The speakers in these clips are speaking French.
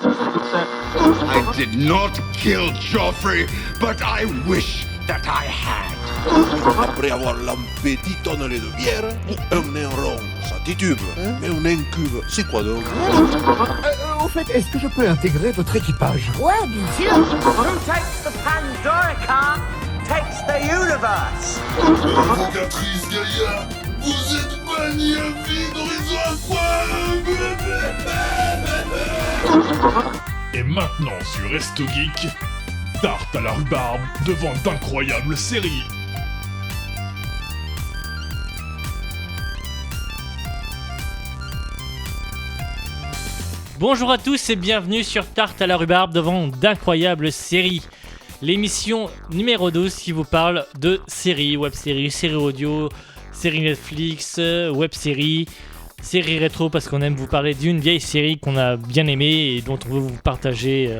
I did not kill Joffrey, but I wish that I had. Après avoir lampé 10 tonnes de bière, un nain rond, ça titube. Mais un nain cube, c'est quoi donc? Au fait, est-ce que je peux intégrer votre équipage? Ouais, bien sûr. Who takes the Pandora car takes the universe. Invocatrice Gaïa, vous êtes bannie à vie d'Horizon Incroyable. Et maintenant sur Resto Geek, tarte à la rhubarbe devant d'incroyables séries. Bonjour à tous et bienvenue sur Tarte à la rhubarbe devant d'incroyables séries. L'émission numéro 12 qui vous parle de séries, web-séries, séries audio, séries Netflix, web-séries, séries rétro parce qu'on aime vous parler d'une vieille série qu'on a bien aimée et dont on veut vous partager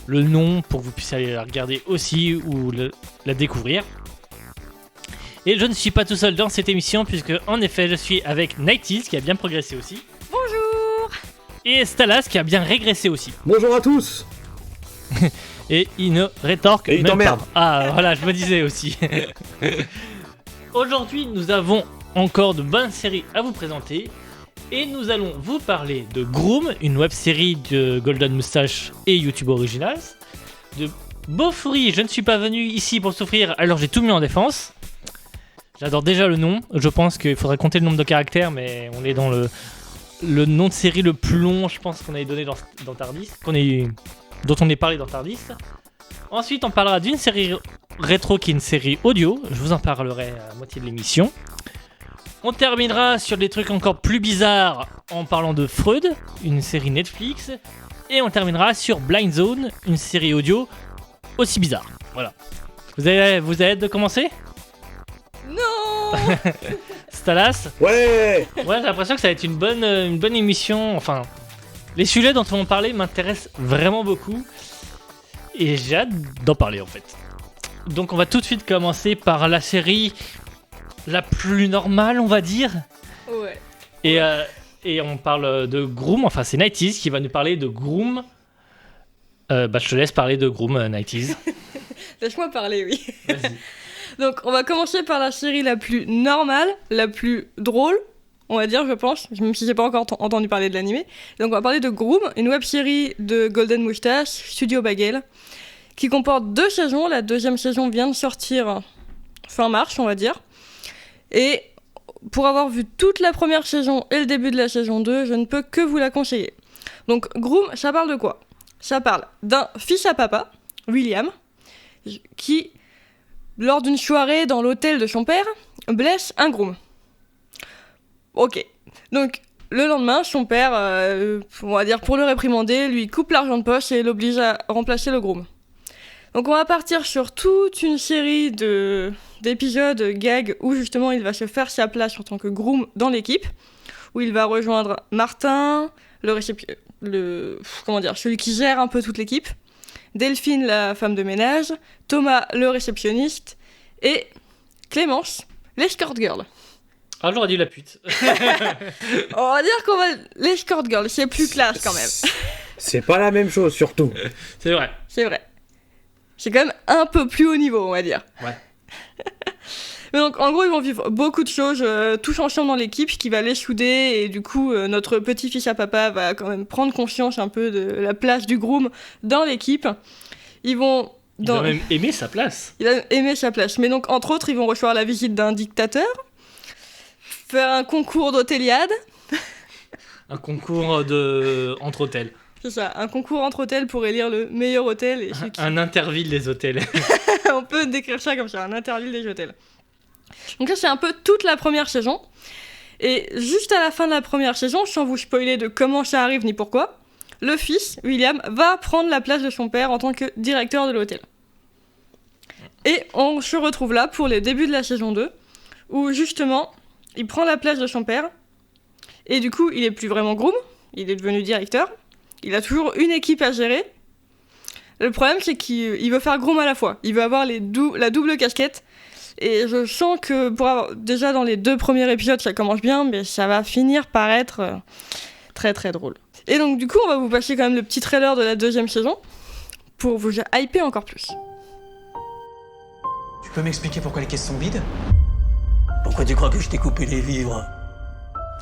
le nom pour que vous puissiez aller la regarder aussi ou la découvrir. Et je ne suis pas tout seul dans cette émission puisque en effet je suis avec Nighties qui a bien progressé aussi. Et Stalas qui a bien régressé aussi. Bonjour à tous. Et il ne rétorque et il même t'emmerde. pas. Ah voilà, je me disais aussi. Aujourd'hui, nous avons encore de bonnes séries à vous présenter. Et nous allons vous parler de Groom, une web-série de Golden Moustache et YouTube Originals. De Bofuri, je ne suis pas venu ici pour souffrir, alors j'ai tout mis en défense. J'adore déjà le nom. Je pense qu'il faudrait compter le nombre de caractères, mais on est dans le nom de série le plus long, je pense, qu'on avait donné dans Tardis, dont on est parlé dans Tardis. Ensuite, on parlera d'une série rétro qui est une série audio. Je vous en parlerai à la moitié de l'émission. On terminera sur des trucs encore plus bizarres en parlant de Freud, une série Netflix. Et on terminera sur Blind Zone, une série audio aussi bizarre. Voilà. Vous avez hâte de commencer ? Non. Stalas ? Ouais, j'ai l'impression que ça va être une bonne émission. Enfin, les sujets dont on va parler m'intéressent vraiment beaucoup. Et j'ai hâte d'en parler en fait. Donc on va tout de suite commencer par la série la plus normale, on va dire. Ouais. Et on parle de Groom. Enfin, c'est Nighties qui va nous parler de Groom. Je te laisse parler de Groom, Nighties. Laisse-moi parler, oui. Vas-y. Donc, on va commencer par la série la plus normale, la plus drôle, on va dire, je pense, même si j'ai pas encore entendu parler de l'animé. Donc, on va parler de Groom, une web-série de Golden Moustache, Studio Bagel, qui comporte 2 saisons. La 2e saison vient de sortir fin mars, on va dire. Et pour avoir vu toute la première saison et le début de la saison 2, je ne peux que vous la conseiller. Donc, Groom, ça parle de quoi ? Ça parle d'un fils à papa, William, qui, lors d'une soirée dans l'hôtel de son père, blesse un groom. Ok. Donc, le lendemain, son père, on va dire pour le réprimander, lui coupe l'argent de poche et l'oblige à remplacer le groom. Donc, on va partir sur toute une série d'épisodes gags où justement il va se faire sa place en tant que groom dans l'équipe, où il va rejoindre Martin, celui qui gère un peu toute l'équipe, Delphine, la femme de ménage, Thomas, le réceptionniste, et Clémence, l'escort girl. Ah, j'aurais dit la pute. On va dire qu'on va... L'escort girl, c'est plus classe quand même. c'est pas la même chose surtout. C'est vrai. C'est vrai. C'est quand même un peu plus haut niveau, on va dire. Ouais. Mais donc, en gros, ils vont vivre beaucoup de choses, tous ensemble dans l'équipe, qui va les souder, et du coup, notre petit-fils à papa va quand même prendre conscience un peu de la place du groom dans l'équipe. Il va même aimer sa place. Il a aimé sa place. Mais donc, entre autres, ils vont recevoir la visite d'un dictateur, faire un concours d'hôtéliade. Un concours entre hôtels. C'est ça, un concours entre hôtels pour élire le meilleur hôtel. Et un interville des hôtels. On peut décrire ça comme ça, un interville des hôtels. Donc ça, c'est un peu toute la première saison. Et juste à la fin de la première saison, sans vous spoiler de comment ça arrive ni pourquoi, le fils, William, va prendre la place de son père en tant que directeur de l'hôtel. Et on se retrouve là pour les débuts de la saison 2, où justement, il prend la place de son père, et du coup, il est plus vraiment groom, il est devenu directeur, il a toujours une équipe à gérer. Le problème, c'est qu'il veut faire groom à la fois, il veut avoir la double casquette. Et je sens que déjà dans les 2 premiers épisodes, ça commence bien, mais ça va finir par être très très drôle. Et donc du coup, on va vous passer quand même le petit trailer de la 2e saison pour vous hyper encore plus. Tu peux m'expliquer pourquoi les caisses sont vides? Pourquoi tu crois que je t'ai coupé les vivres?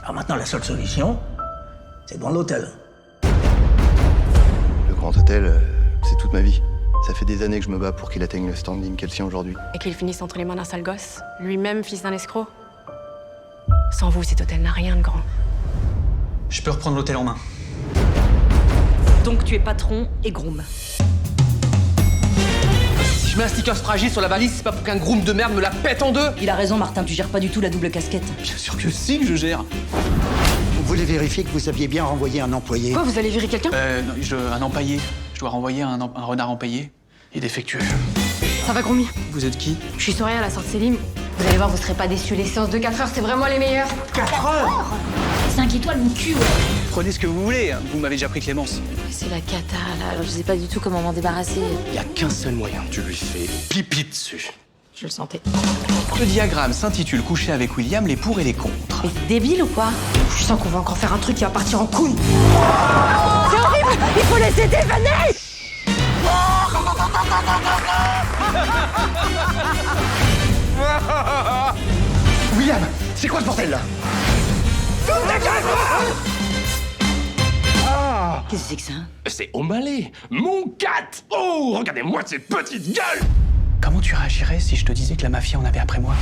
Alors maintenant, la seule solution, c'est de vendre l'hôtel. Le Grand Hôtel, c'est toute ma vie. Ça fait des années que je me bats pour qu'il atteigne le standing qu'elle tient aujourd'hui. Et qu'il finisse entre les mains d'un sale gosse, lui-même fils d'un escroc. Sans vous, cet hôtel n'a rien de grand. Je peux reprendre l'hôtel en main. Donc tu es patron et groom. Si je mets un sticker fragile sur la valise, c'est pas pour qu'un groom de merde me la pète en deux. Il a raison, Martin, tu gères pas du tout la double casquette. Bien sûr que si, que je gère. Vous voulez vérifier que vous aviez bien renvoyé un employé? Quoi, vous allez virer quelqu'un? Non, un empaillé. Je dois renvoyer un renard empaillé. Il est défectueux. Ça va, Groomy? Vous êtes qui? Je suis Soraya, la sœur de Selim. Vous allez voir, vous serez pas déçus. Les séances de 4 heures, c'est vraiment les meilleures. 4 heures? 5 étoiles, mon cul, ouais. Prenez ce que vous voulez. Vous m'avez déjà pris Clémence. C'est la cata, là. Je sais pas du tout comment m'en débarrasser. Il y a qu'un seul moyen. Tu lui fais pipi dessus. Je le sentais. Le diagramme s'intitule Coucher avec William, les pour et les contre. Mais c'est débile ou quoi? Je sens qu'on va encore faire un truc qui va partir en couille. C'est horrible! Il faut les aider, venez! William, c'est quoi ce bordel là? Qu'est-ce que c'est que ça? C'est O'Malley, mon cat. Oh, regardez-moi ces petites gueules. Comment tu réagirais si je te disais que la mafia en avait après moi?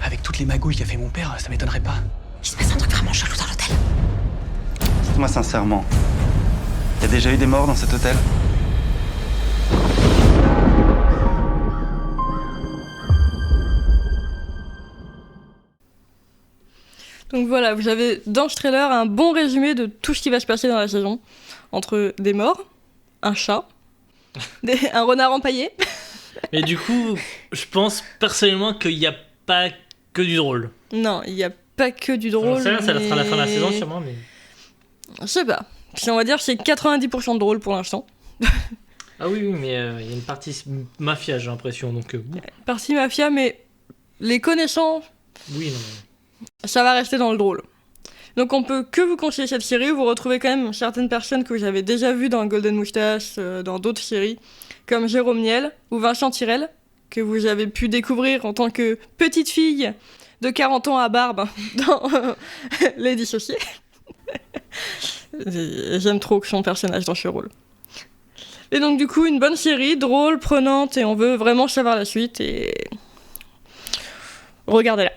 Avec toutes les magouilles qu'a fait mon père, ça m'étonnerait pas. Il se passe un truc vraiment chelou dans l'hôtel. Dites-moi sincèrement, il y a déjà eu des morts dans cet hôtel? Donc voilà, vous avez dans ce trailer un bon résumé de tout ce qui va se passer dans la saison. Entre des morts, un chat, un renard empaillé. Mais du coup, je pense personnellement qu'il n'y a pas que du drôle. Non, il n'y a pas que du drôle. Ça sera la fin de la saison sûrement, mais... Je sais pas. Si on va dire que c'est 90% de drôle pour l'instant. Ah oui, mais il y a une partie mafia, j'ai l'impression, donc... Partie mafia, mais les connaissants... Oui, non, mais... Ça va rester dans le drôle. Donc on peut que vous conseiller cette série, vous retrouvez quand même certaines personnes que vous avez déjà vues dans Golden Moustache, dans d'autres séries, comme Jérôme Niel ou Vincent Tirel, que vous avez pu découvrir en tant que petite fille de 40 ans à barbe dans Les Dissociés. J'aime trop son personnage dans ce rôle. Et donc du coup, une bonne série, drôle, prenante, et on veut vraiment savoir la suite, et... regardez-la.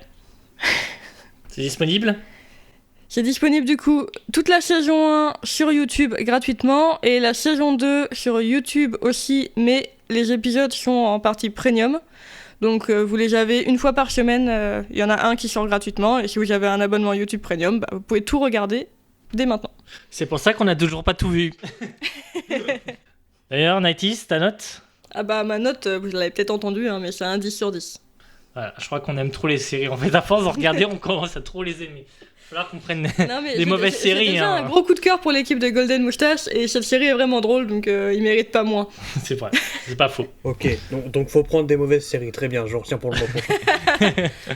C'est disponible ? C'est disponible du coup toute la saison 1 sur YouTube gratuitement et la saison 2 sur YouTube aussi, mais les épisodes sont en partie premium. Donc vous les avez une fois par semaine, il y en a un qui sort gratuitement et si vous avez un abonnement YouTube Premium, vous pouvez tout regarder dès maintenant. C'est pour ça qu'on n'a toujours pas tout vu. D'ailleurs, Nighties, ta note ? Ah bah ma note, vous l'avez peut-être entendu, hein, mais c'est un 10 sur 10. Voilà, je crois qu'on aime trop les séries. En fait, à force de regarder, on commence à trop les aimer. Il va falloir qu'on prenne des mauvaises séries. J'ai déjà hein. un gros coup de cœur pour l'équipe de Golden Moustache et cette série est vraiment drôle, donc ils méritent pas moins. C'est vrai, c'est pas faux. Ok, donc faut prendre des mauvaises séries. Très bien, je retiens pour le mois prochain.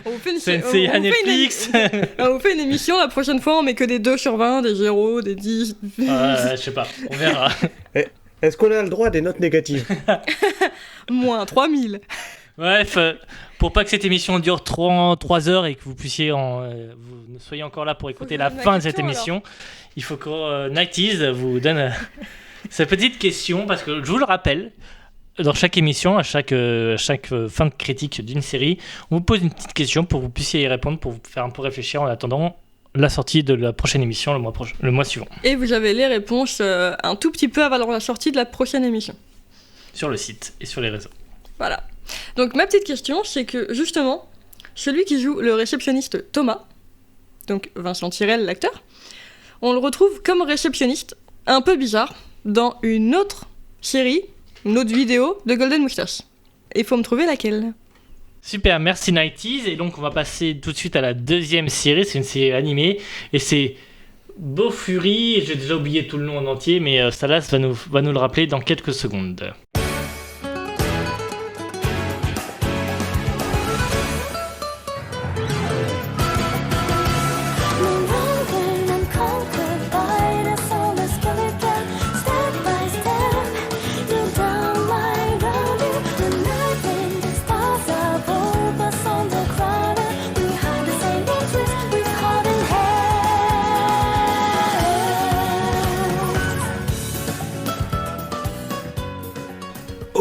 On vous fait une Sensei à Netflix. On vous fait une émission la prochaine fois, on met que des 2 sur 20, des 0, des 10. Je sais pas, on verra. Est-ce qu'on a le droit à des notes négatives? Moins 3000. Bref, pour pas que cette émission dure 3 heures et que vous puissiez vous soyez encore là pour écouter la fin de cette émission, il faut que Nighties vous donne sa petite question, parce que je vous le rappelle, dans chaque émission, à chaque fin de critique d'une série, on vous pose une petite question pour que vous puissiez y répondre, pour vous faire un peu réfléchir en attendant la sortie de la prochaine émission le mois suivant. Et vous avez les réponses un tout petit peu avant la sortie de la prochaine émission. Sur le site et sur les réseaux. Voilà. Donc ma petite question, c'est que justement, celui qui joue le réceptionniste Thomas, donc Vincent Tirel, l'acteur, on le retrouve comme réceptionniste, un peu bizarre, dans une autre série, une autre vidéo de Golden Moustache. Et il faut me trouver laquelle. Super, merci Nighties. Et donc on va passer tout de suite à la deuxième série, c'est une série animée, et c'est Bofuri, j'ai déjà oublié tout le nom en entier, mais Salas va nous le rappeler dans quelques secondes.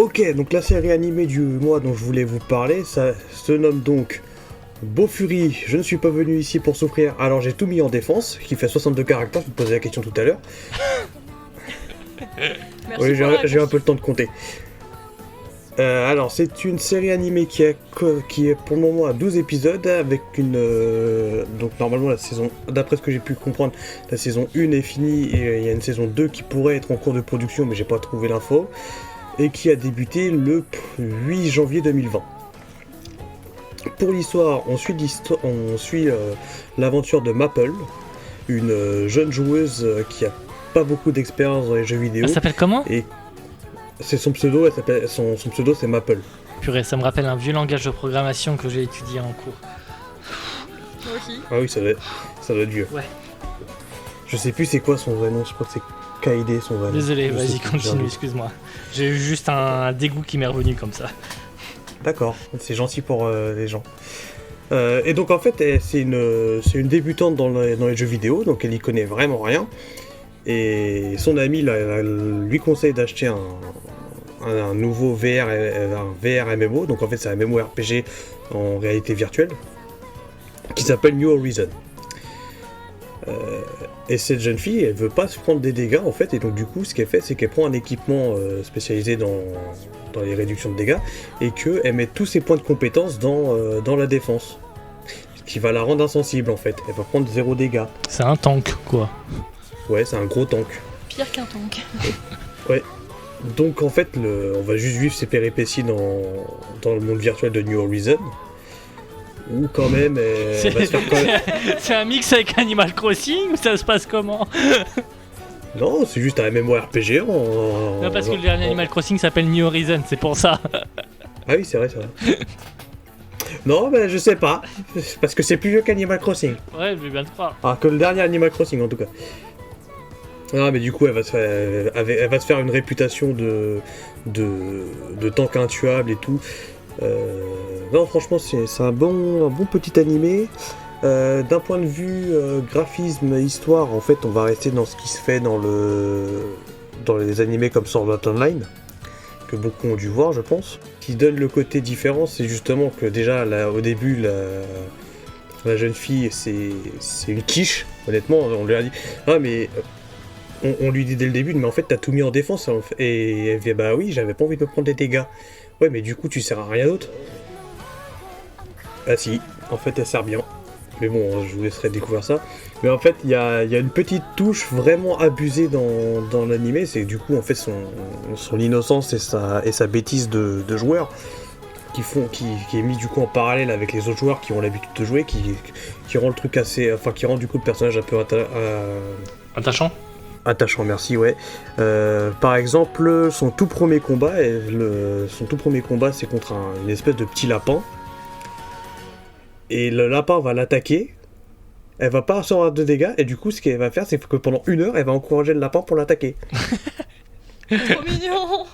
Ok, donc la série animée du mois dont je voulais vous parler, ça se nomme donc Bofuri, je ne suis pas venu ici pour souffrir, alors j'ai tout mis en défense, qui fait 62 caractères, je me posais la question tout à l'heure. Oui, j'ai un peu le temps de compter. Alors, c'est une série animée qui est pour le moment à 12 épisodes, avec une... donc normalement la saison, d'après ce que j'ai pu comprendre, la saison 1 est finie, et il y a une saison 2 qui pourrait être en cours de production, mais j'ai pas trouvé l'info, et qui a débuté le 8 janvier 2020. Pour l'histoire, on suit l'aventure de Maple, une jeune joueuse qui a pas beaucoup d'expérience dans les jeux vidéo. Elle s'appelle comment ? Et c'est son pseudo, son pseudo c'est Maple. Purée, ça me rappelle un vieux langage de programmation que j'ai étudié en cours. Moi aussi. Ah oui, ça doit être vieux. Ouais. Je sais plus c'est quoi son vrai nom, je crois que c'est Kaede son vrai nom. Désolé, vas-y, continue, excuse-moi. J'ai eu juste un dégoût qui m'est revenu comme ça. D'accord, c'est gentil pour les gens. Et donc en fait, c'est une débutante dans les jeux vidéo, donc elle y connaît vraiment rien. Et son ami lui conseille d'acheter un nouveau VR MMO, donc en fait c'est un MMORPG en réalité virtuelle, qui s'appelle New Horizon. Et cette jeune fille, elle veut pas se prendre des dégâts en fait, et donc du coup ce qu'elle fait, c'est qu'elle prend un équipement spécialisé dans les réductions de dégâts, et qu'elle met tous ses points de compétence dans la défense. Ce qui va la rendre insensible en fait, elle va prendre 0 dégâts. C'est un tank quoi. Ouais, c'est un gros tank. Pire qu'un tank. Ouais. Donc en fait, on va juste vivre ses péripéties dans le monde virtuel de New Horizon. Ou quand même... C'est un mix avec Animal Crossing ou ça se passe comment ? Non, c'est juste un MMORPG Non, parce que le dernier Animal Crossing s'appelle New Horizon, c'est pour ça. Ah oui, c'est vrai. Non, ben je sais pas. Parce que c'est plus vieux qu'Animal Crossing. Ouais, je vais bien te croire. Ah, que le dernier Animal Crossing en tout cas. Ah, mais du coup, elle va se faire une réputation de tank intuable et tout. Non, franchement, c'est un bon petit animé. D'un point de vue graphisme, histoire, en fait, on va rester dans ce qui se fait dans les animés comme Sword Art Online, que beaucoup ont dû voir, je pense. Ce qui donne le côté différent, c'est justement que déjà, au début, la jeune fille, c'est une quiche, honnêtement. On lui a dit « Ah, mais... » On lui dit dès le début, mais en fait t'as tout mis en défense, et elle dit bah oui, j'avais pas envie de me prendre des dégâts. Ouais, mais du coup tu sers à rien d'autre. Ah si, en fait elle sert bien. Mais bon, je vous laisserai découvrir ça. Mais en fait il y a une petite touche vraiment abusée dans l'animé, c'est du coup en fait son innocence et sa bêtise de joueur qui est mis du coup en parallèle avec les autres joueurs qui ont l'habitude de jouer, qui rend le truc assez, enfin qui rend du coup le personnage un peu attachant, merci, ouais. Par exemple, son tout premier combat, c'est contre une espèce de petit lapin. Et le lapin va l'attaquer. Elle va pas recevoir de dégâts. Et du coup, ce qu'elle va faire, c'est que pendant 1 heure, elle va encourager le lapin pour l'attaquer. Trop mignon.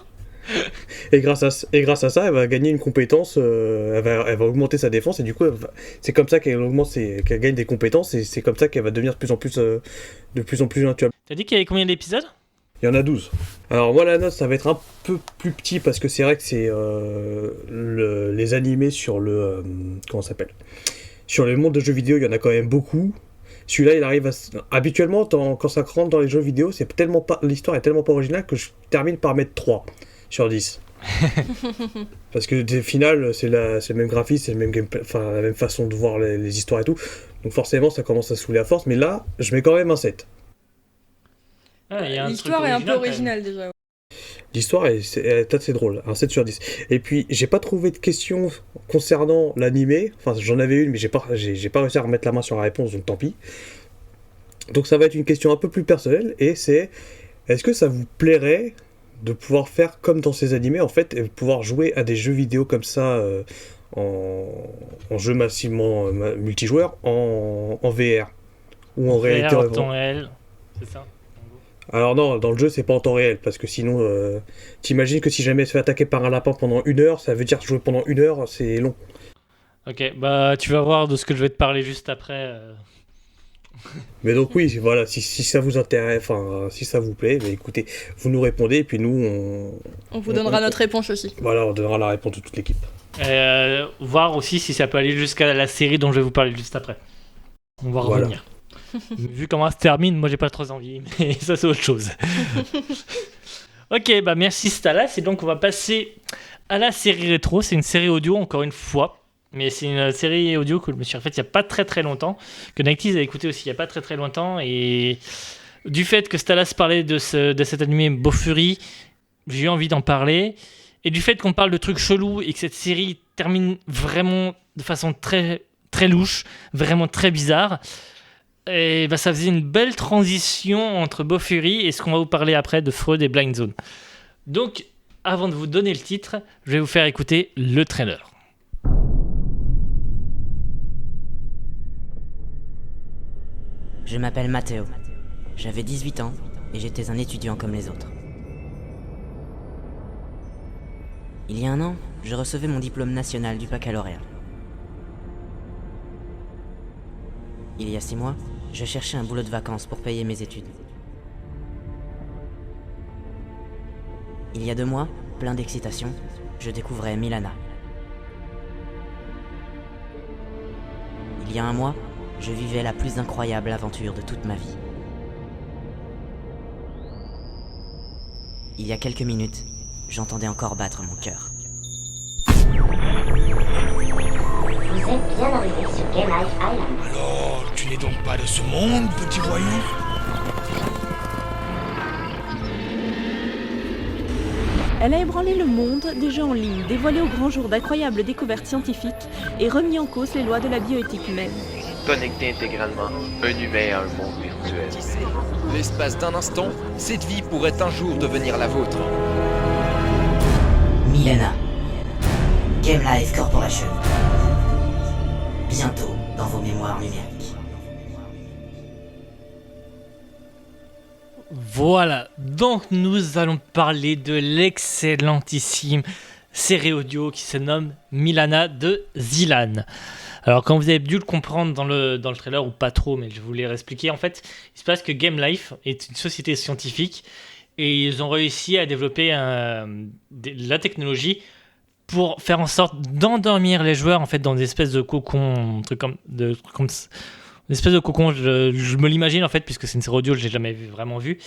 Et grâce à ça, elle va gagner une compétence. Elle va augmenter sa défense. Et du coup, c'est comme ça qu'elle gagne des compétences. Et c'est comme ça qu'elle va devenir de plus en plus intuable. T'as dit qu'il y avait combien d'épisodes ? Il y en a 12. Alors moi la note ça va être un peu plus petit parce que c'est vrai que c'est les animés sur le... comment ça s'appelle ? Sur le monde de jeux vidéo, il y en a quand même beaucoup. Celui-là il arrive à... Habituellement quand ça rentre dans les jeux vidéo, l'histoire est tellement pas originale que je termine par mettre 3 sur 10. Parce que au final c'est le même graphisme, c'est le même gameplay, enfin la même façon de voir les histoires et tout. Donc forcément ça commence à saouler à force, mais là je mets quand même un 7. L'histoire est un peu originale déjà. L'histoire est assez drôle, un 7 sur 10. Et puis, j'ai pas trouvé de questions concernant l'animé. Enfin, j'en avais une, mais j'ai pas réussi à remettre la main sur la réponse, donc tant pis. Donc ça va être une question un peu plus personnelle, et c'est... Est-ce que ça vous plairait de pouvoir faire comme dans ces animés, en fait, et pouvoir jouer à des jeux vidéo comme ça, en jeu massivement multijoueur, en VR ou en réalité en temps réel, c'est ça? Alors non, dans le jeu c'est pas en temps réel, parce que sinon t'imagines que si jamais elle se fait attaquer par un lapin pendant 1 heure, ça veut dire jouer pendant 1 heure, c'est long. Ok, bah tu vas voir de ce que je vais te parler juste après. Mais donc oui, voilà, si ça vous intéresse, enfin si ça vous plaît, bah, écoutez, vous nous répondez et puis nous On vous donnera notre réponse aussi. Voilà, on donnera la réponse de toute l'équipe. Voir aussi si ça peut aller jusqu'à la série dont je vais vous parler juste après. On va revenir. Vu comment ça se termine, moi j'ai pas trop envie, mais ça c'est autre chose. Ok, bah merci Stalas, et donc on va passer à la série rétro. C'est une série audio encore une fois, mais c'est une série audio que je me suis refaite il y a pas très longtemps, que Nighties a écouté aussi il y a pas très longtemps, et du fait que Stalas parlait de cet animé Bofuri, j'ai eu envie d'en parler, et du fait qu'on parle de trucs chelous et que cette série termine vraiment de façon très louche, vraiment très bizarre. Et bah, ça faisait une belle transition entre Bofuri et ce qu'on va vous parler après de Freud et Blind Zone. Donc, avant de vous donner le titre, je vais vous faire écouter le trailer. Je m'appelle Matteo. J'avais 18 ans et j'étais un étudiant comme les autres. Il y a un an, je recevais mon diplôme national du baccalauréat. Il y a 6 mois, je cherchais un boulot de vacances pour payer mes études. Il y a 2 mois, plein d'excitation, je découvrais Milana. Il y a 1 mois, je vivais la plus incroyable aventure de toute ma vie. Il y a quelques minutes, j'entendais encore battre mon cœur. Vous êtes bien arrivé sur Game Life Island. Alors, tu n'es donc pas de ce monde, petit voyou? Elle a ébranlé le monde des jeux en ligne, dévoilé au grand jour d'incroyables découvertes scientifiques et remis en cause les lois de la bioéthique humaine. Connecté intégralement, un humain à un monde virtuel. L'espace d'un instant, cette vie pourrait un jour devenir la vôtre. Milana. Game Life Corporation. Bientôt dans vos mémoires numériques. Voilà, donc nous allons parler de l'excellentissime série audio qui se nomme Milana de Zilan. Alors, comme vous avez dû le comprendre dans le trailer, ou pas trop, mais je voulais réexpliquer, en fait, il se passe que Game Life est une société scientifique et ils ont réussi à développer la technologie pour faire en sorte d'endormir les joueurs en fait dans des espèces de cocons, une espèce de cocon. Je me l'imagine en fait, puisque c'est une série audio, je l'ai jamais vraiment vu.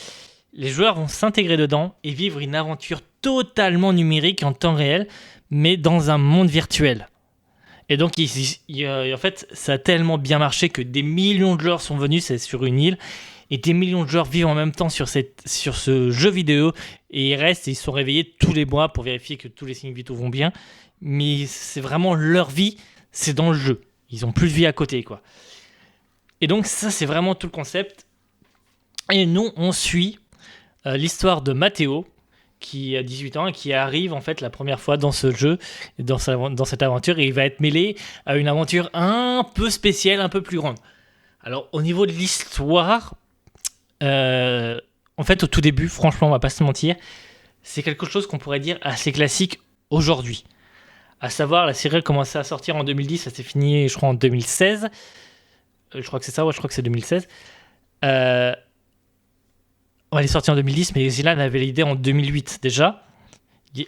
Les joueurs vont s'intégrer dedans et vivre une aventure totalement numérique en temps réel, mais dans un monde virtuel. Et donc, en fait, ça a tellement bien marché que des millions de joueurs sont venus, c'est sur une île, et des millions de joueurs vivent en même temps sur ce jeu vidéo, et ils restent et ils sont réveillés tous les mois pour vérifier que tous les signes vitaux vont bien. Mais c'est vraiment leur vie, c'est dans le jeu. Ils n'ont plus de vie à côté, quoi. Et donc, ça, c'est vraiment tout le concept. Et nous, on suit l'histoire de Matteo, qui a 18 ans et qui arrive en fait la première fois dans ce jeu, dans cette aventure, et il va être mêlé à une aventure un peu spéciale, un peu plus grande. Alors au niveau de l'histoire, en fait au tout début, franchement on va pas se mentir, c'est quelque chose qu'on pourrait dire assez classique aujourd'hui. À savoir, la série a commencé à sortir en 2010, ça s'est fini je crois en 2016. Je crois que c'est ça, ouais, je crois que c'est 2016. Elle est sortie en 2010, mais Zilan avait l'idée en 2008 déjà.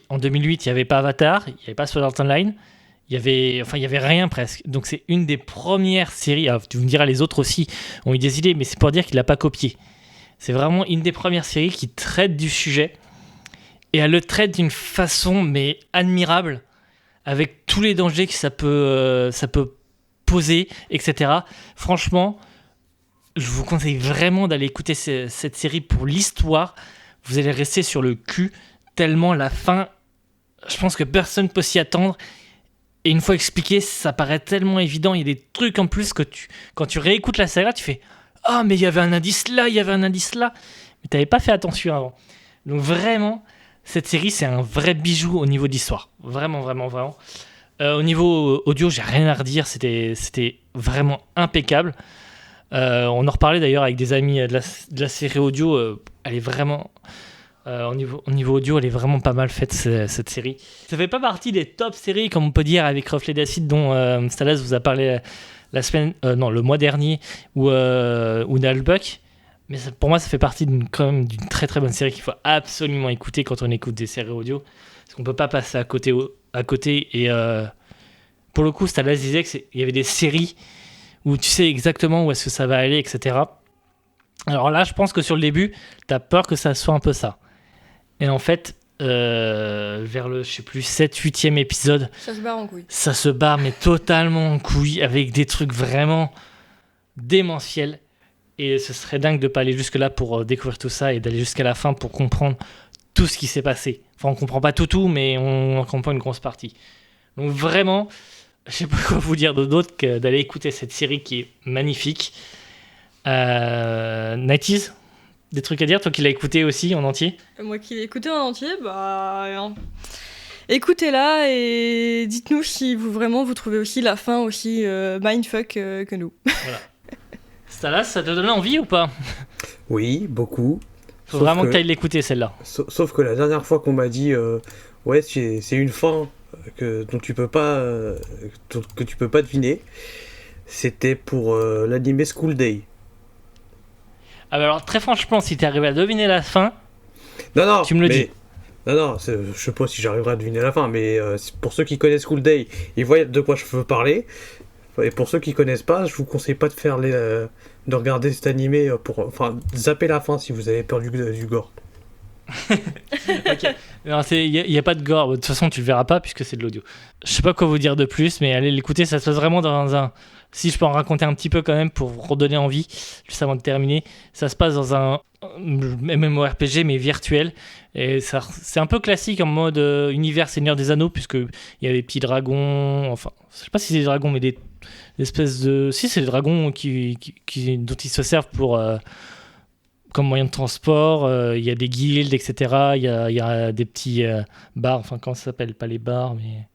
En 2008, il n'y avait pas Avatar, il n'y avait pas Sword Art Online, il y avait rien presque. Donc c'est une des premières séries. Alors, tu me diras, les autres aussi ont eu des idées, mais c'est pour dire qu'il n'a pas copié. C'est vraiment une des premières séries qui traite du sujet, et elle le traite d'une façon mais admirable, avec tous les dangers que ça peut poser, etc. Franchement, je vous conseille vraiment d'aller écouter cette série pour l'histoire. Vous allez rester sur le cul, tellement la fin, je pense que personne ne peut s'y attendre. Et une fois expliqué, ça paraît tellement évident. Il y a des trucs en plus que quand tu réécoutes la saga, tu fais « Ah, mais il y avait un indice là, il y avait un indice là !» Mais tu n'avais pas fait attention avant. Donc vraiment, cette série, c'est un vrai bijou au niveau d'histoire. Vraiment, vraiment, vraiment. Au niveau audio, j'ai rien à redire. C'était vraiment impeccable. On en reparlait d'ailleurs avec des amis de la série audio. Elle est vraiment au niveau audio, elle est vraiment pas mal faite cette série. Ça fait pas partie des top séries comme on peut dire avec Reflet d'acide dont Stalas vous a parlé le mois dernier ou Nullbuck. Mais pour moi, ça fait partie quand même d'une très très bonne série qu'il faut absolument écouter quand on écoute des séries audio. Parce qu'on peut pas passer à côté. Et pour le coup, Stalas disait qu'il y avait des séries où tu sais exactement où est-ce que ça va aller, etc. Alors là, je pense que sur le début, t'as peur que ça soit un peu ça. Et en fait, vers le, 7-8e épisode, ça se barre en couille. Ça se barre, mais totalement en couille, avec des trucs vraiment démentiels. Et ce serait dingue de pas aller jusque-là pour découvrir tout ça et d'aller jusqu'à la fin pour comprendre tout ce qui s'est passé. Enfin, on comprend pas tout, mais on comprend une grosse partie. Donc vraiment, je sais pas quoi vous dire d'autre que d'aller écouter cette série qui est magnifique. Nighties, des trucs à dire, toi qui l'as écouté aussi en entier? Moi qui l'ai écouté en entier, écoutez-la et dites-nous si vous trouvez aussi la fin aussi mindfuck que nous. Voilà. Stalas, ça te donne envie ou pas? Oui, beaucoup. Faut vraiment que tu ailles l'écouter celle-là. Sauf que la dernière fois qu'on m'a dit ouais, c'est une fin dont tu peux pas que tu peux pas deviner, c'était pour l'anime School Day. Ah bah alors très franchement, si t'es arrivé à deviner la fin, non, tu me le dis. Non, je sais pas si j'arriverai à deviner la fin, mais pour ceux qui connaissent School Day, ils voient de quoi je veux parler. Et pour ceux qui connaissent pas, je vous conseille pas de faire de regarder cet animé zapper la fin si vous avez peur du gore. Ok. Il y a pas de gore. De toute façon, tu le verras pas puisque c'est de l'audio. Je sais pas quoi vous dire de plus, mais allez l'écouter. Ça se passe vraiment dans un. Si je peux en raconter un petit peu quand même pour vous redonner envie, juste avant de terminer, ça se passe dans un MMORPG mais virtuel. Et ça, c'est un peu classique en mode univers Seigneur des Anneaux puisque il y a des petits dragons. Enfin, je sais pas si c'est des dragons, mais des espèces de. Si, c'est des dragons dont ils se servent pour. Comme moyen de transport, il y a des guildes, etc. Il y a des petits bars, enfin, comment ça s'appelle? Pas les bars, mais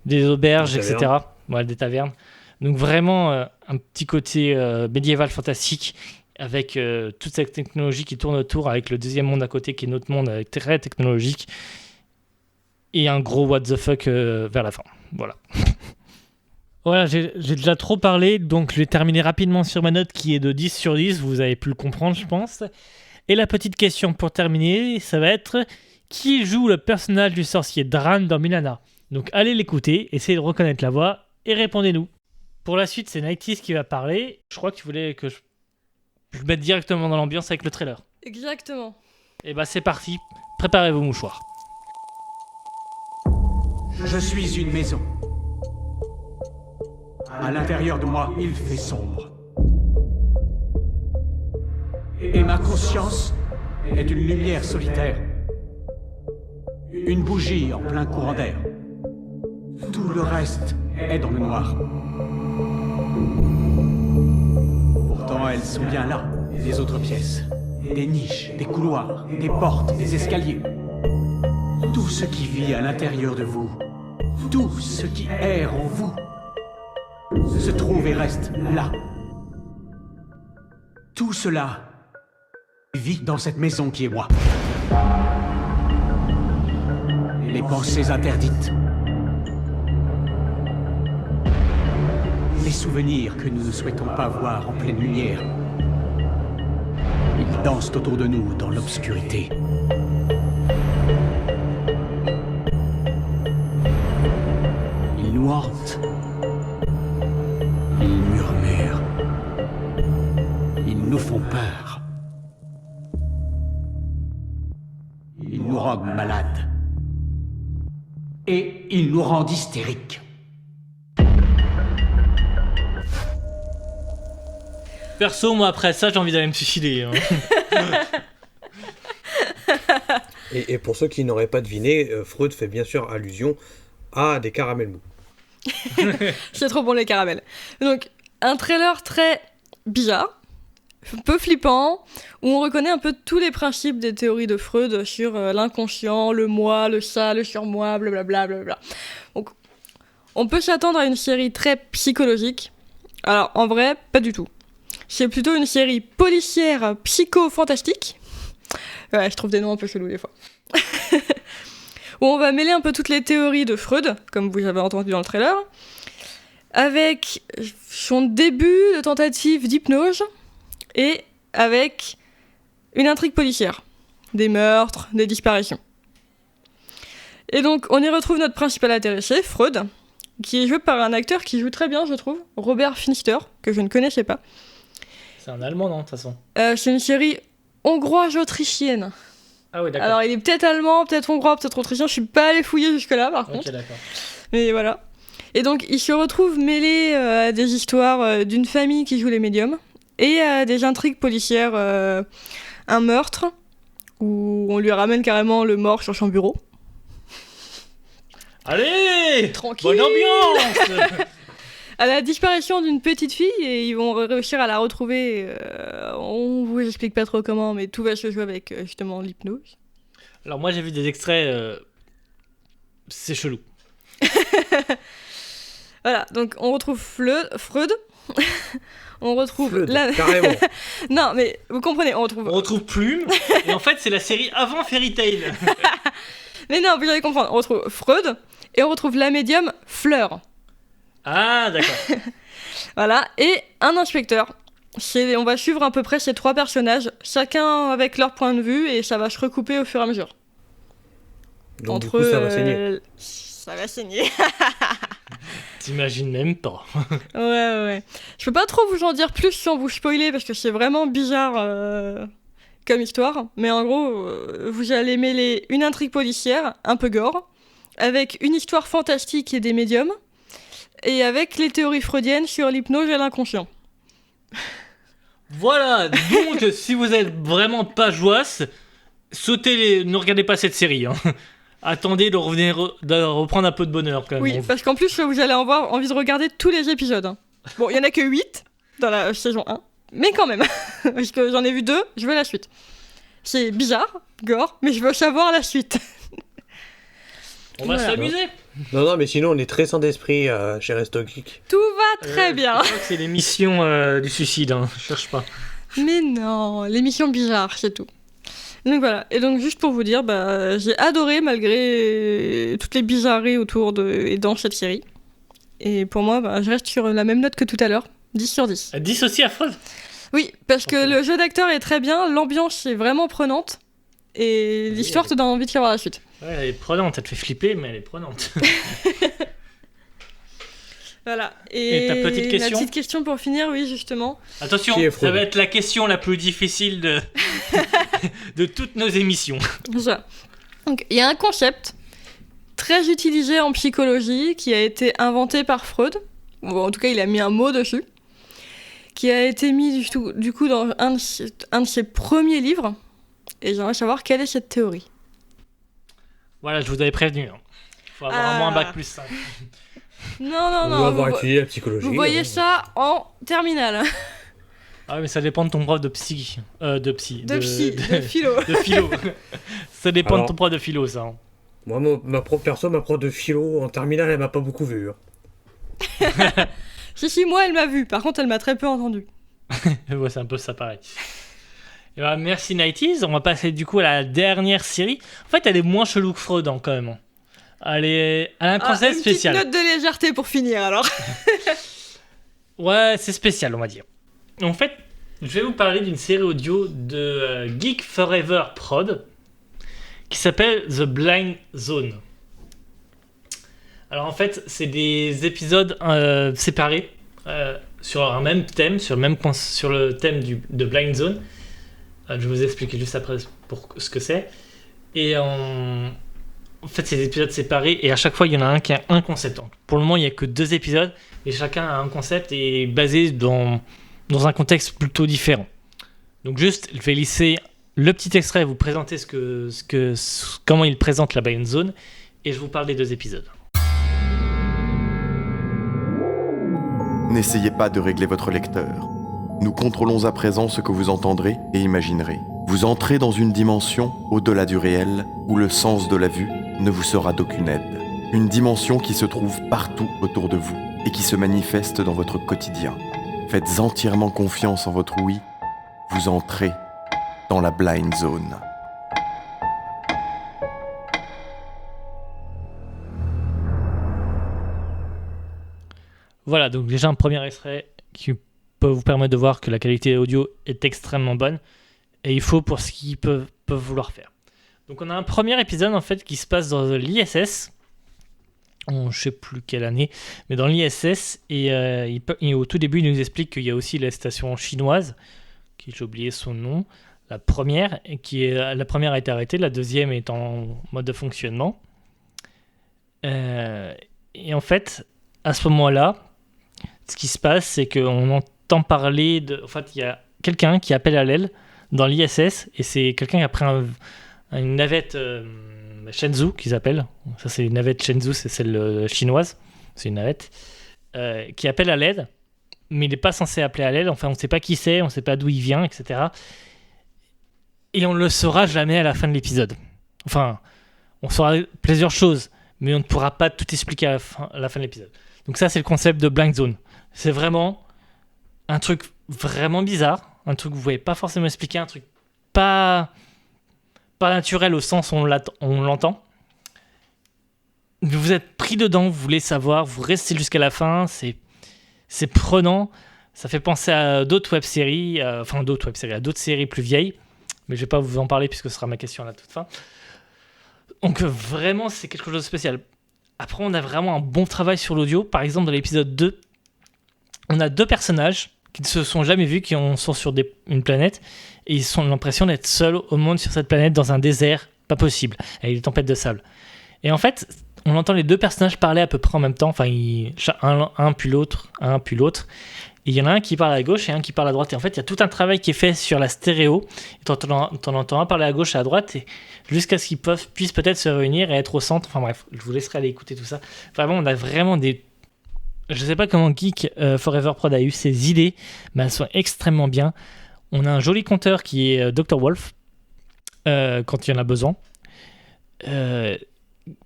des auberges, etc. Ouais, des tavernes. Donc, vraiment, un petit côté médiéval fantastique avec toute cette technologie qui tourne autour, avec le deuxième monde à côté qui est notre monde, très technologique. Et un gros what the fuck vers la fin. Voilà. Voilà, j'ai déjà trop parlé, donc je vais terminer rapidement sur ma note qui est de 10 sur 10, vous avez pu le comprendre je pense. Et la petite question pour terminer, ça va être qui joue le personnage du sorcier Dran dans Milana? Donc allez l'écouter, essayez de reconnaître la voix et répondez-nous. Pour la suite, c'est Nighties qui va parler. Je crois que tu voulais que je me mette directement dans l'ambiance avec le trailer. Exactement. Et bah c'est parti, préparez vos mouchoirs. Je suis une maison. À l'intérieur de moi, il fait sombre. Et ma conscience est une lumière solitaire. Une bougie en plein courant d'air. Tout le reste est dans le noir. Pourtant, elles sont bien là, les autres pièces. Des niches, des couloirs, des portes, des escaliers. Tout ce qui vit à l'intérieur de vous, tout ce qui erre en vous, se trouve et reste là. Tout cela vit dans cette maison qui est moi. Les pensées interdites. Les souvenirs que nous ne souhaitons pas voir en pleine lumière. Ils dansent autour de nous dans l'obscurité. Ils nous hantent. Ils murmurent. Ils nous font peur. Ils nous rendent malades. Et ils nous rendent hystériques. Perso, moi après ça, j'ai envie d'aller me suicider. Hein. Et pour ceux qui n'auraient pas deviné, Freud fait bien sûr allusion à des caramels mous. C'est trop bon les caramels. Donc, un trailer très bizarre, un peu flippant, où on reconnaît un peu tous les principes des théories de Freud sur l'inconscient, le moi, le ça, le surmoi, blablabla. Blablabla. Donc, on peut s'attendre à une série très psychologique. Alors, en vrai, pas du tout. C'est plutôt une série policière psycho-fantastique. Ouais, je trouve des noms un peu chelous des fois. Où on va mêler un peu toutes les théories de Freud, comme vous avez entendu dans le trailer, avec son début de tentative d'hypnose et avec une intrigue policière, des meurtres, des disparitions. Et donc, on y retrouve notre principal intéressé, Freud, qui est joué par un acteur qui joue très bien, je trouve, Robert Finster, que je ne connaissais pas. C'est un Allemand, non, de toute façon? C'est une série hongroise-autrichienne. Ah oui, d'accord. Alors, il est peut-être allemand, peut-être hongrois, peut-être autrichien, je suis pas allé fouiller jusque-là, par contre. Ok, d'accord. Mais voilà. Et donc, il se retrouve mêlé à des histoires d'une famille qui joue les médiums et à des intrigues policières, un meurtre où on lui ramène carrément le mort sur son bureau. Allez, tranquille. Bonne ambiance. À la disparition d'une petite fille et ils vont réussir à la retrouver. On vous explique pas trop comment, mais tout va se jouer avec justement l'hypnose. Alors moi j'ai vu des extraits, c'est chelou. Voilà, donc on retrouve Freud. On retrouve Freud, carrément. Non, mais vous comprenez, on retrouve Plume. Et en fait, c'est la série avant Fairy Tail. Mais non, vous allez comprendre. On retrouve Freud et on retrouve la médium Fleur. Ah, d'accord. Voilà, et un inspecteur. On va suivre à peu près ces 3 personnages, chacun avec leur point de vue, et ça va se recouper au fur et à mesure. Donc du coup, ça va saigner. Ça va saigner. T'imagines même pas. Ouais. Je peux pas trop vous en dire plus sans vous spoiler, parce que c'est vraiment bizarre comme histoire. Mais en gros, vous allez mêler une intrigue policière, un peu gore, avec une histoire fantastique et des médiums, et avec les théories freudiennes sur l'hypnose et l'inconscient. Voilà, donc si vous êtes vraiment pas joasse, ne regardez pas cette série. Hein. Attendez de reprendre un peu de bonheur quand même. Oui, parce qu'en plus vous allez avoir envie de regarder tous les épisodes. Hein. Bon, il y en a que 8 dans la saison 1, mais quand même, parce que j'en ai vu 2, je veux la suite. C'est bizarre, gore, mais je veux savoir la suite. On va s'amuser. Non, mais sinon on est très sain d'esprit chez Resto Geek. Tout va très bien. Je crois que c'est l'émission du suicide, hein. Je cherche pas. Mais non, l'émission bizarre, c'est tout. Donc voilà, et donc juste pour vous dire, j'ai adoré malgré toutes les bizarreries autour et dans cette série. Et pour moi, je reste sur la même note que tout à l'heure, 10 sur 10. 10 aussi à Freud? Oui, parce que le jeu d'acteur est très bien, l'ambiance est vraiment prenante, et l'histoire te donne envie de savoir la suite. Ouais, elle est prenante, elle te fait flipper, mais elle est prenante. Voilà. Et ta petite question? La petite question pour finir, oui, justement. Attention, ça va être la question la plus difficile de toutes nos émissions. Ça. Donc, il y a un concept très utilisé en psychologie qui a été inventé par Freud, ou en tout cas, il a mis un mot dessus, qui a été mis du coup dans un de ses premiers livres, et j'aimerais savoir quelle est cette théorie. Voilà, je vous avais prévenu. Faut avoir au moins un bac plus 5. Non. On va avoir étudié la psychologie. Vous voyez ça en terminale. Ah, mais ça dépend de ton prof de psy. De philo. De philo. Ça dépend de ton prof de philo, ça. Moi, ma prof de philo en terminale, elle m'a pas beaucoup vu. Hein. Si, moi, elle m'a vu. Par contre, elle m'a très peu entendu. Ouais, c'est un peu ça pareil. Et bah, merci 90s. On va passer du coup à la dernière série. En fait, elle est moins chelou que Freud, hein, quand même. Elle a un concept spécial. Une petite note de légèreté pour finir, alors. Ouais, c'est spécial, on va dire. En fait, je vais vous parler d'une série audio de Geek Forever Prod qui s'appelle The Blind Zone. Alors en fait, c'est des épisodes séparés sur un même thème, sur le thème de Blind Zone. Je vais vous expliquer juste après pour ce que c'est. Et en fait, c'est des épisodes séparés et à chaque fois, il y en a un qui a un concept. Pour le moment, il n'y a que 2 épisodes et chacun a un concept et est basé dans un contexte plutôt différent. Donc juste, je vais laisser le petit extrait vous présenter comment il présente la Blind Zone et je vous parle des 2 épisodes. N'essayez pas de régler votre lecteur. Nous contrôlons à présent ce que vous entendrez et imaginerez. Vous entrez dans une dimension au-delà du réel où le sens de la vue ne vous sera d'aucune aide. Une dimension qui se trouve partout autour de vous et qui se manifeste dans votre quotidien. Faites entièrement confiance en votre ouïe. Vous entrez dans la Blind Zone. Voilà, donc déjà un premier extrait qui peut vous permettre de voir que la qualité audio est extrêmement bonne et il faut pour ce qu'ils peuvent vouloir faire. Donc on a un premier épisode en fait qui se passe dans l'ISS, je sais plus quelle année, mais dans l'ISS et au tout début il nous explique qu'il y a aussi la station chinoise, qui j'ai oublié son nom, la première a été arrêtée, la deuxième est en mode de fonctionnement. Et en fait, à ce moment-là, ce qui se passe, c'est qu'on entend parler de... En fait, il y a quelqu'un qui appelle à l'aile dans l'ISS, et c'est quelqu'un qui a pris une navette Shenzhou, qu'ils appellent. Ça, c'est une navette Shenzhou, c'est celle chinoise. C'est une navette. Qui appelle à l'aide, mais il n'est pas censé appeler à l'aide. Enfin, on ne sait pas qui c'est, on ne sait pas d'où il vient, etc. Et on ne le saura jamais à la fin de l'épisode. Enfin, on saura plusieurs choses, mais on ne pourra pas tout expliquer à la fin de l'épisode. Donc ça, c'est le concept de Blank Zone. C'est vraiment un truc vraiment bizarre, un truc que vous ne pouvez pas forcément expliquer, un truc pas naturel au sens où on l'entend. Vous êtes pris dedans, vous voulez savoir, vous restez jusqu'à la fin, c'est prenant, ça fait penser à d'autres web-séries, à d'autres séries plus vieilles, mais je ne vais pas vous en parler puisque ce sera ma question à la toute fin. Donc vraiment, c'est quelque chose de spécial. Après, on a vraiment un bon travail sur l'audio. Par exemple, dans l'épisode 2, on a 2 personnages qui ne se sont jamais vus, qui sont sur une planète, et ils ont l'impression d'être seuls au monde sur cette planète, dans un désert, pas possible, avec des tempêtes de sable. Et en fait, on entend les 2 personnages parler à peu près en même temps, enfin, un puis l'autre. Et il y en a un qui parle à gauche et un qui parle à droite. Et en fait, il y a tout un travail qui est fait sur la stéréo. Et t'en entends un parler à gauche et à droite, et jusqu'à ce qu'ils puissent peut-être se réunir et être au centre. Enfin bref, je vous laisserai aller écouter tout ça. Vraiment, on a vraiment des... Je sais pas comment Geek Forever Prod a eu ces idées, mais elles sont extrêmement bien. On a un joli compteur qui est Dr. Wolf, quand il y en a besoin.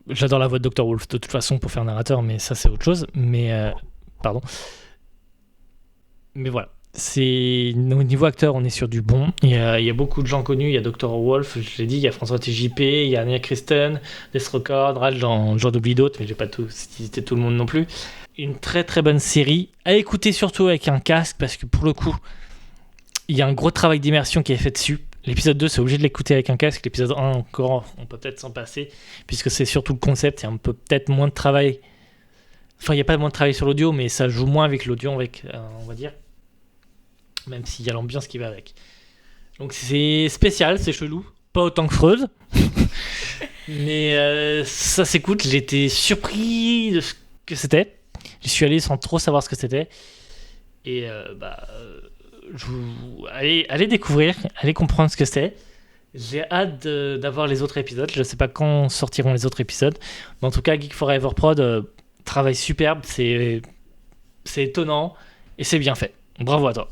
J'adore la voix de Dr. Wolf de toute façon pour faire narrateur, mais ça c'est autre chose. Pardon. Mais voilà, au niveau acteur, on est sur du bon. Il y a beaucoup de gens connus. Il y a Dr. Wolf, je l'ai dit, il y a François TJP, il y a Anya Kristen, Death Record, Raj, j'en oublie d'autres, mais j'ai pas cité tout le monde non plus. Une très très bonne série à écouter, surtout avec un casque, parce que pour le coup, il y a un gros travail d'immersion qui est fait dessus. L'épisode 2, c'est obligé de l'écouter avec un casque. L'épisode 1, encore, on peut peut-être s'en passer, puisque c'est surtout le concept. Il y a un peu peut-être moins de travail. Enfin, il n'y a pas moins de travail sur l'audio, mais ça joue moins avec l'audio, on va dire. Même s'il y a l'ambiance qui va avec. Donc c'est spécial, c'est chelou. Pas autant que Freud. Mais ça s'écoute. J'étais surpris de ce que c'était. J'y suis allé sans trop savoir ce que c'était. Et allez découvrir, allez comprendre ce que c'est. J'ai hâte d'avoir les autres épisodes. Je ne sais pas quand sortiront les autres épisodes. Mais en tout cas, Geek Forever Prod... travail superbe, c'est étonnant et c'est bien fait. Bravo à toi.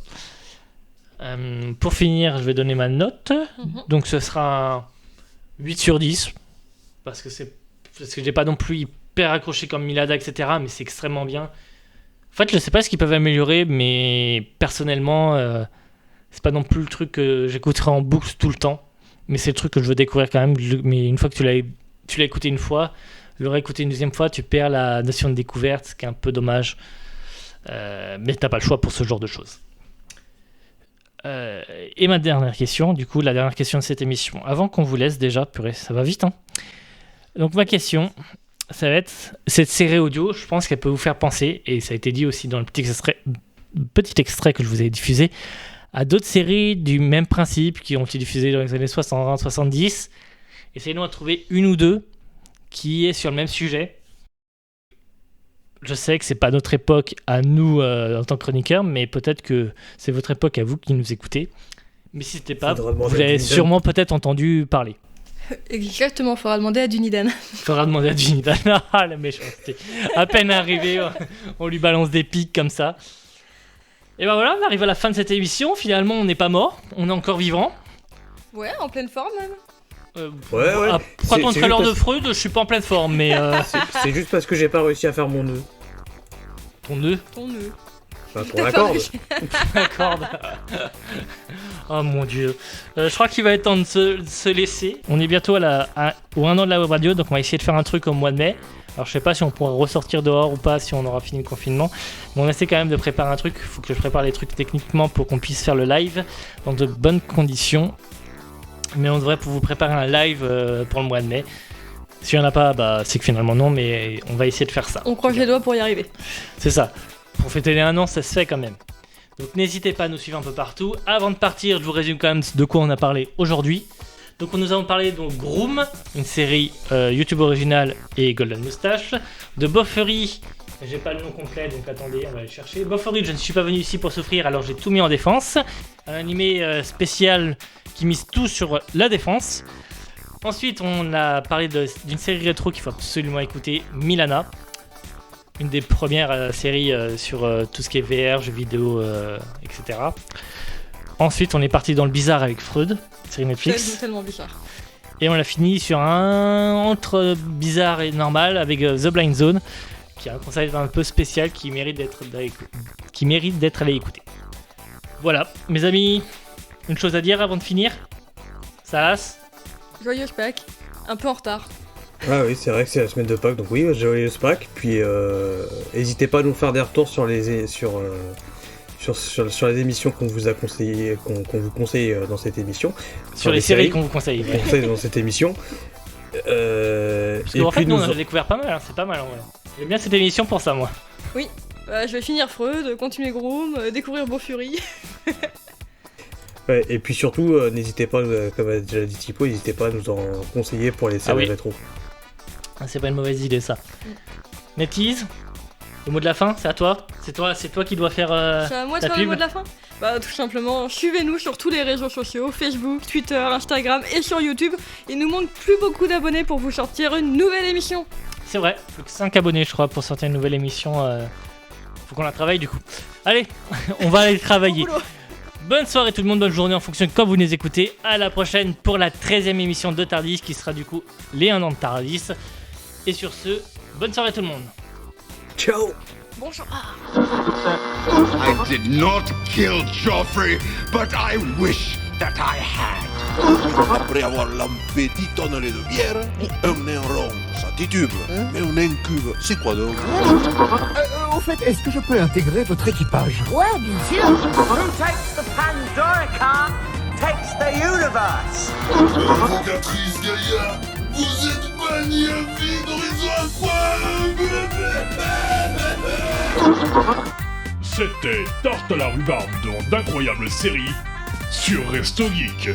Pour finir, je vais donner ma note. Donc ce sera un 8 sur 10 parce que j'ai pas non plus hyper accroché comme Milada, etc. Mais c'est extrêmement bien. En fait, je sais pas ce qu'ils peuvent améliorer, mais personnellement, c'est pas non plus le truc que j'écouterai en boucle tout le temps. Mais c'est le truc que je veux découvrir quand même. Mais une fois que tu l'as écouté une fois, le réécouter une deuxième fois, tu perds la notion de découverte, ce qui est un peu dommage. Mais t'as pas le choix pour ce genre de choses. Et ma dernière question, du coup, la dernière question de cette émission. Avant qu'on vous laisse déjà, purée, ça va vite, hein. Donc ma question, ça va être, cette série audio, je pense qu'elle peut vous faire penser, et ça a été dit aussi dans le petit extrait que je vous ai diffusé, à d'autres séries du même principe qui ont été diffusées dans les années 60, 70. Essayez-nous de trouver une ou deux qui est sur le même sujet. Je sais que c'est pas notre époque à nous en tant que chroniqueurs, mais peut-être que c'est votre époque à vous qui nous écoutez. Mais si c'était pas, vous avez sûrement peut-être entendu parler. Exactement, faudra demander à Dunidan. Faudra demander à Dunidan. Ah, la méchanceté. À peine arrivé, on lui balance des pics comme ça. Et ben voilà, on arrive à la fin de cette émission. Finalement, on n'est pas mort, on est encore vivant. Ouais, en pleine forme même. Ouais. Après ton trailer de Freud, je suis pas en pleine forme, mais... C'est juste parce que j'ai pas réussi à faire mon nœud. Ton nœud ? Ton nœud. Enfin, pour la corde. La corde. Oh mon dieu. Je crois qu'il va être temps de se laisser. On est bientôt au 1 an de la web radio, donc on va essayer de faire un truc au mois de mai. Alors je sais pas si on pourra ressortir dehors ou pas, si on aura fini le confinement. Mais on essaie quand même de préparer un truc. Il faut que je prépare les trucs techniquement pour qu'on puisse faire le live dans de bonnes conditions. Mais on devrait vous préparer un live pour le mois de mai. S'il n'y en a pas, bah, c'est que finalement non, mais on va essayer de faire ça. On croise les doigts pour y arriver. C'est ça. Pour fêter les 1 an, ça se fait quand même. Donc n'hésitez pas à nous suivre un peu partout. Avant de partir, je vous résume quand même de quoi on a parlé aujourd'hui. Donc nous avons parlé de Groom, une série YouTube originale et Golden Moustache, de Boffery, j'ai pas le nom complet donc attendez, on va aller chercher. Boffery, je ne suis pas venu ici pour souffrir alors j'ai tout mis en défense. Un animé spécial qui mise tout sur la défense. Ensuite on a parlé d'une série rétro qu'il faut absolument écouter, Milana. Une des premières séries sur tout ce qui est VR, jeux vidéo, etc. Ensuite, on est parti dans le bizarre avec Freud, série Netflix. C'est tellement bizarre. Et on l'a fini sur un entre bizarre et normal avec The Blind Zone, qui est un concept un peu spécial qui mérite d'être allé écouter. Voilà, mes amis, une chose à dire avant de finir. Salas. Joyeuse Pâques, un peu en retard. Ah oui, c'est vrai que c'est la semaine de Pâques, donc oui, joyeuse Pâques. Puis n'hésitez pas à nous faire des retours sur les émissions qu'on vous a conseillé, qu'on vous conseille dans cette émission. Sur les séries qu'on vous conseille. Qu'on conseille dans cette émission. Parce qu'en fait, nous on a découvert pas mal, hein, c'est pas mal en vrai. J'aime bien cette émission pour ça, moi. Oui, je vais finir Freud, continuer Groom, découvrir Boffery. Ouais, et puis surtout, n'hésitez pas, comme a déjà dit Tipo, n'hésitez pas à nous en conseiller pour les séries rétro. C'est pas une mauvaise idée ça. NetEase, le mot de la fin, c'est à toi. C'est toi qui dois faire c'est à moi de ta faire pub. le mot de la fin. Bah tout simplement, suivez-nous sur tous les réseaux sociaux, Facebook, Twitter, Instagram et sur YouTube. Il nous manque plus beaucoup d'abonnés pour vous sortir une nouvelle émission. C'est vrai, plus que 5 abonnés je crois pour sortir une nouvelle émission. Faut qu'on la travaille du coup. Allez, on va aller travailler. Bonne soirée tout le monde, bonne journée en fonction de quand vous nous écoutez. À la prochaine pour la 13e émission de Tardis qui sera du coup les 1 an de Tardis. Et sur ce, bonne soirée tout le monde. Ciao. Bonjour. I did not kill Joffrey, but I wish that I had. Après avoir lampé 10 tonnes de bière, un nain rond, ça titube. Mais un nain cube, c'est quoi donc? Au fait, est-ce que je peux intégrer votre équipage? Ouais, bien sûr. Who takes the Pandora car takes the universe. Provocatrice Gaïa, vous êtes bannie à vie d'horizon C'était Tarte à la rhubarbe dans d'incroyables séries sur Resto Geek.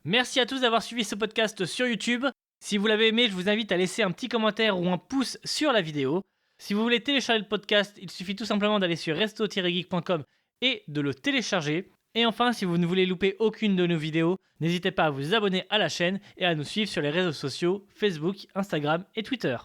Merci à tous d'avoir suivi ce podcast sur YouTube. Si vous l'avez aimé, je vous invite à laisser un petit commentaire ou un pouce sur la vidéo. Si vous voulez télécharger le podcast, il suffit tout simplement d'aller sur resto-geek.com et de le télécharger. Et enfin, si vous ne voulez louper aucune de nos vidéos, n'hésitez pas à vous abonner à la chaîne et à nous suivre sur les réseaux sociaux Facebook, Instagram et Twitter.